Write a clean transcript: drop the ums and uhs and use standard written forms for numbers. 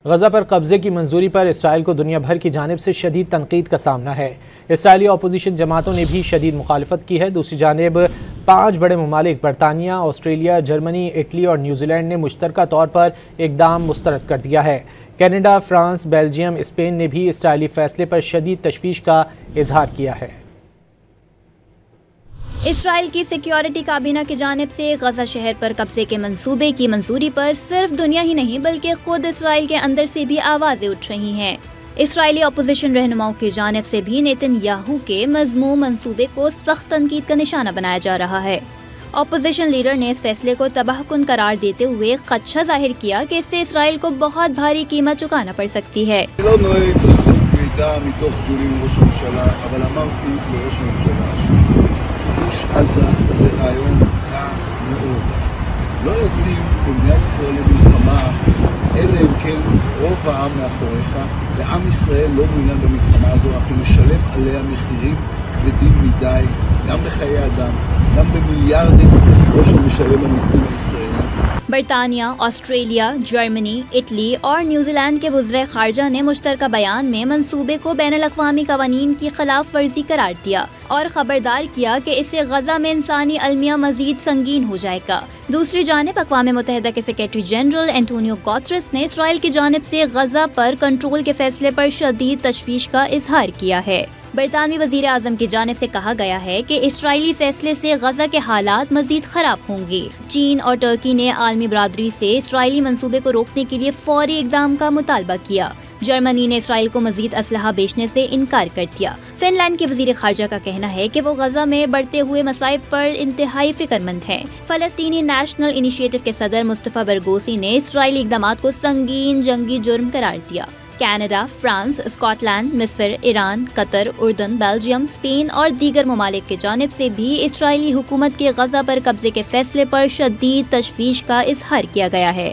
غزہ پر قبضے کی منظوری پر اسرائیل کو دنیا بھر کی جانب سے شدید تنقید کا سامنا ہے۔ اسرائیلی اپوزیشن جماعتوں نے بھی شدید مخالفت کی ہے۔ دوسری جانب 5 بڑے ممالک برطانیہ، آسٹریلیا، جرمنی، اٹلی اور نیوزی لینڈ نے مشترکہ طور پر اقدام مسترد کر دیا ہے۔ کینیڈا، فرانس، بیلجیم، اسپین نے بھی اسرائیلی فیصلے پر شدید تشویش کا اظہار کیا ہے۔ اسرائیل کی سیکیورٹی کابینہ کی جانب سے غزہ شہر پر قبضے کے منصوبے کی منظوری پر صرف دنیا ہی نہیں بلکہ خود اسرائیل کے اندر سے بھی آوازیں اٹھ رہی ہیں۔ اسرائیلی اپوزیشن رہنماؤں کی جانب سے بھی نیتن یاہو کے مذموم منصوبے کو سخت تنقید کا نشانہ بنایا جا رہا ہے۔ اپوزیشن لیڈر نے اس فیصلے کو تباہ کن قرار دیتے ہوئے خدشہ ظاہر کیا کہ اس سے اسرائیل کو بہت بھاری قیمت چکانا پڑ سکتی ہے۔ עזה זה רעיון רע מאוד. לא יוצאים במדינת ישראל למלחמה אלא אם כן רוב העם מאחוריך, ועם ישראל לא מעוניין במלחמה הזו, אנחנו נשלם עליה מחירים כבדים מדי, גם בחיי אדם, גם במיליארדים כספו שמשלם המיסים הישראלים. برطانیہ، آسٹریلیا، جرمنی، اٹلی اور نیوزی لینڈ کے وزرائے خارجہ نے مشترکہ بیان میں منصوبے کو بین الاقوامی قوانین کی خلاف ورزی قرار دیا اور خبردار کیا کہ اس سے غزہ میں انسانی المیہ مزید سنگین ہو جائے گا۔ دوسری جانب اقوام متحدہ کے سیکریٹری جنرل اینٹونیو گوتریس نے اسرائیل کی جانب سے غزہ پر کنٹرول کے فیصلے پر شدید تشویش کا اظہار کیا ہے۔ برطانوی وزیر اعظم کی جانب سے کہا گیا ہے کہ اسرائیلی فیصلے سے غزہ کے حالات مزید خراب ہوں گے۔ چین اور ترکی نے عالمی برادری سے اسرائیلی منصوبے کو روکنے کے لیے فوری اقدام کا مطالبہ کیا۔ جرمنی نے اسرائیل کو مزید اسلحہ بیچنے سے انکار کر دیا۔ فن لینڈ کے وزیر خارجہ کا کہنا ہے کہ وہ غزہ میں بڑھتے ہوئے مصائب پر انتہائی فکر مند ہیں۔ فلسطینی نیشنل انیشیٹو کے صدر مصطفی برغوثی نے اسرائیلی اقدامات کو سنگین جنگی جرم قرار دیا۔ کینیڈا، فرانس، اسکاٹ لینڈ، مصر، ایران، قطر، اردن، بیلجیم، اسپین اور دیگر ممالک کی جانب سے بھی اسرائیلی حکومت کے غزہ پر قبضے کے فیصلے پر شدید تشویش کا اظہار کیا گیا ہے۔